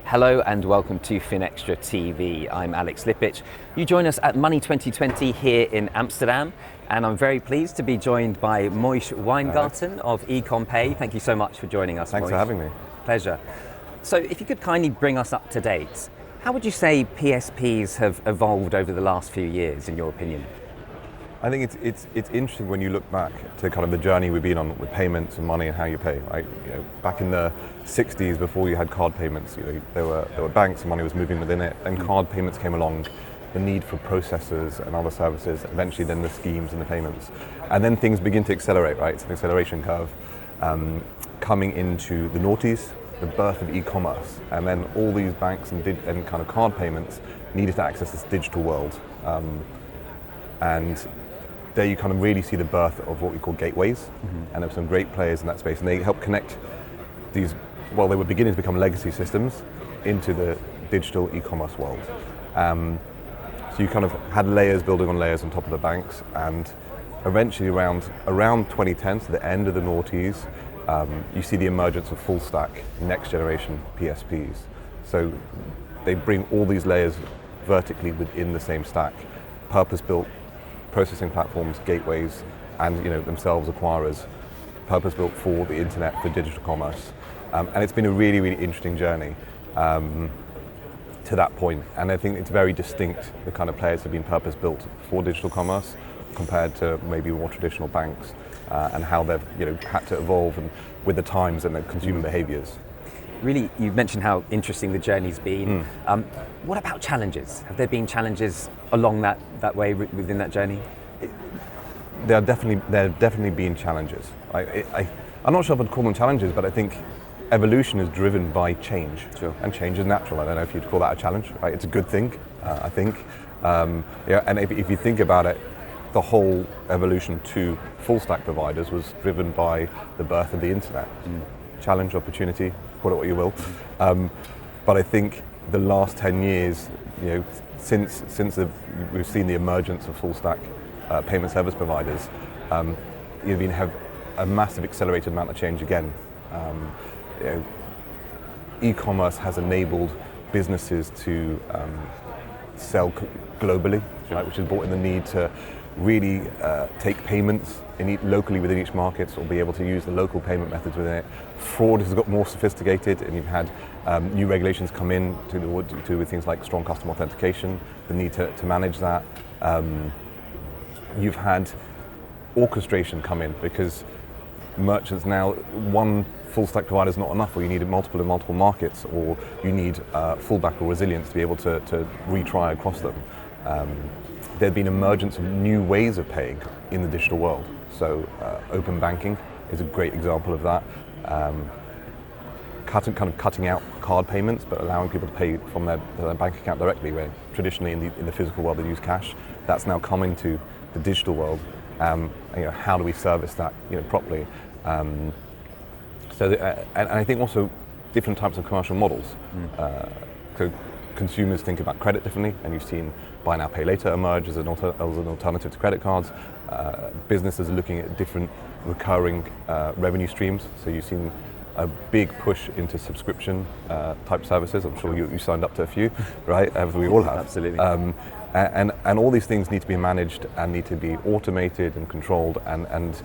Hello and welcome to Finextra TV. I'm Alex Lippic. You join us at Money2020 here in Amsterdam, and I'm very pleased to be joined by Moish Weingarten of EconPay. Thank you so much for joining us, Thanks Moish. for having me. Pleasure. So if you could kindly bring us up to date, how would you say PSPs have evolved over the last few years, in your opinion? I think it's interesting when you look back to kind of the journey we've been on with payments and money and how you pay. Right? Back in the 60s, before you had card payments, there were banks and money was moving within it. Then card payments came along, the need for processors and other services, eventually then the schemes and the payments. And then things begin to accelerate, right? It's an acceleration curve coming into the noughties, the birth of e-commerce. And then all these banks and kind of card payments needed to access this digital world. And there you kind of really see the birth of what we call gateways, and there were some great players in that space, and they helped connect these, well, they were beginning to become legacy systems into the digital e-commerce world. So you kind of had layers building on layers on top of the banks, and eventually around 2010, so the end of the noughties, you see the emergence of full stack, next generation PSPs. So they bring all these layers vertically within the same stack, purpose-built processing platforms, gateways, and themselves acquirers, purpose-built for the internet, for digital commerce. And it's been a really, really interesting journey to that point. And I think it's very distinct, the kind of players have been purpose-built for digital commerce compared to maybe more traditional banks, and how they've had to evolve and with the times and the consumer behaviors. Really, you mentioned how interesting the journey's been. What about challenges? Have there been challenges along that way within that journey? There have definitely been challenges. I'm not sure if I'd call them challenges, but I think evolution is driven by change. Sure. And change is natural. I don't know if you'd call that a challenge. Right? It's a good thing, I think. And if you think about it, the whole evolution to full stack providers was driven by the birth of the internet. Challenge, opportunity, call it what you will. But I think the last 10 years, since we've seen the emergence of full stack payment service providers, you have a massive accelerated amount of change again. E-commerce has enabled businesses to sell globally, right, which has brought in the need to really take payments locally within each market, or be able to use the local payment methods within it. Fraud has got more sophisticated, and you've had new regulations come in to do with things like strong customer authentication, the need to manage that. You've had orchestration come in because merchants now, one full stack provider is not enough, or you need multiple in multiple markets, or you need fallback or resilience to be able to retry across them. There'd been emergence of new ways of paying in the digital world. So open banking is a great example of that. Cutting out card payments, but allowing people to pay from their bank account directly, where traditionally in the physical world they use cash. That's now coming to the digital world. How do we service that properly? And I think also different types of commercial models. So consumers think about credit differently, and you've seen buy now, pay later emerge as an alternative to credit cards. Businesses are looking at different recurring revenue streams. So you've seen a big push into subscription type services. I'm sure you signed up to a few, right? As we all have. Absolutely. And all these things need to be managed and need to be automated and controlled, and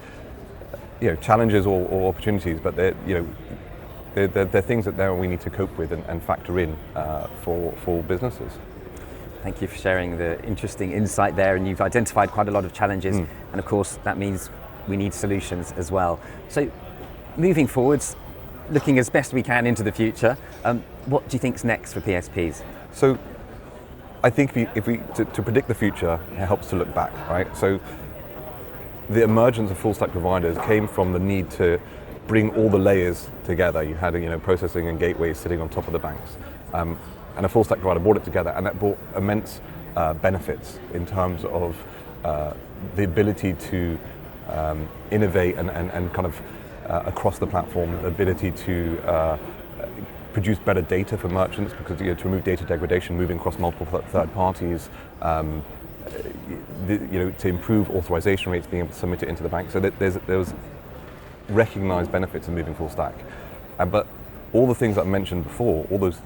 challenges or opportunities, but they're things that we need to cope with and factor in for businesses. Thank you for sharing the interesting insight there, and you've identified quite a lot of challenges, and of course that means we need solutions as well. So moving forwards, looking as best we can into the future, what do you think's next for PSPs? So I think to predict the future, it helps to look back, right? So the emergence of full stack providers came from the need to bring all the layers together. You had processing and gateways sitting on top of the banks, and a full stack provider brought it together, and that brought immense benefits in terms of the ability to innovate and kind of across the platform, the ability to produce better data for merchants, because to remove data degradation, moving across multiple third parties, to improve authorization rates, being able to submit it into the bank. So there's recognized benefits of moving full stack. But all the things that I mentioned before, all those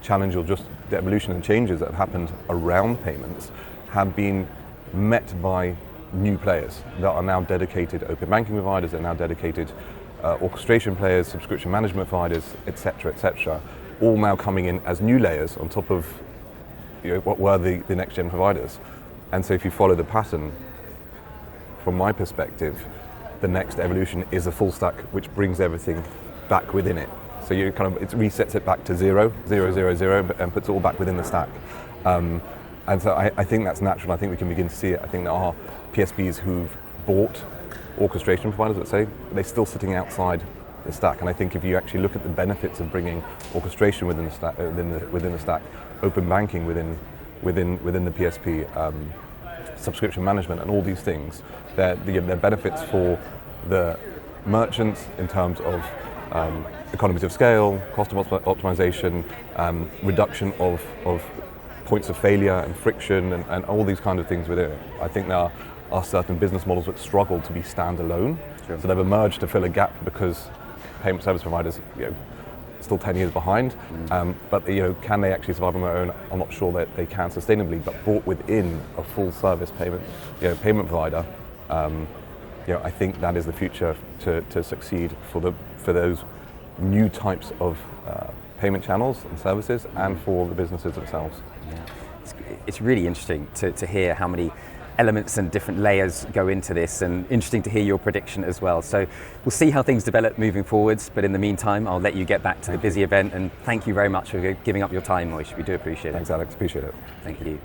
challenge or just the evolution and changes that have happened around payments have been met by new players that are now dedicated open banking providers, that are now dedicated orchestration players, subscription management providers, etc., all now coming in as new layers on top of what were the next gen providers. And so if you follow the pattern, from my perspective, the next evolution is a full stack which brings everything back within it. So it resets it back to 0, 0, 0, 0, and puts it all back within the stack. And so I think that's natural. I think we can begin to see it. I think there are PSPs who've bought orchestration providers, let's say, but they're still sitting outside the stack. And I think if you actually look at the benefits of bringing orchestration within the stack, within the stack, open banking within the PSP, subscription management, and all these things, they're benefits for the merchants in terms of economies of scale, cost optimization, reduction of points of failure and friction, and all these kind of things within it. I think there are certain business models that struggle to be standalone, sure. So they've emerged to fill a gap because payment service providers, still 10 years behind. But can they actually survive on their own? I'm not sure that they can sustainably. But brought within a full service payment provider, I think that is the future to succeed for those new types of payment channels and services, and for the businesses themselves. Yeah. It's really interesting to hear how many elements and different layers go into this, and interesting to hear your prediction as well. So we'll see how things develop moving forwards, but in the meantime, I'll let you get back to the busy event, and thank you very much for giving up your time, Moish. We do appreciate it. Thanks, Alex. Appreciate it. Thank you.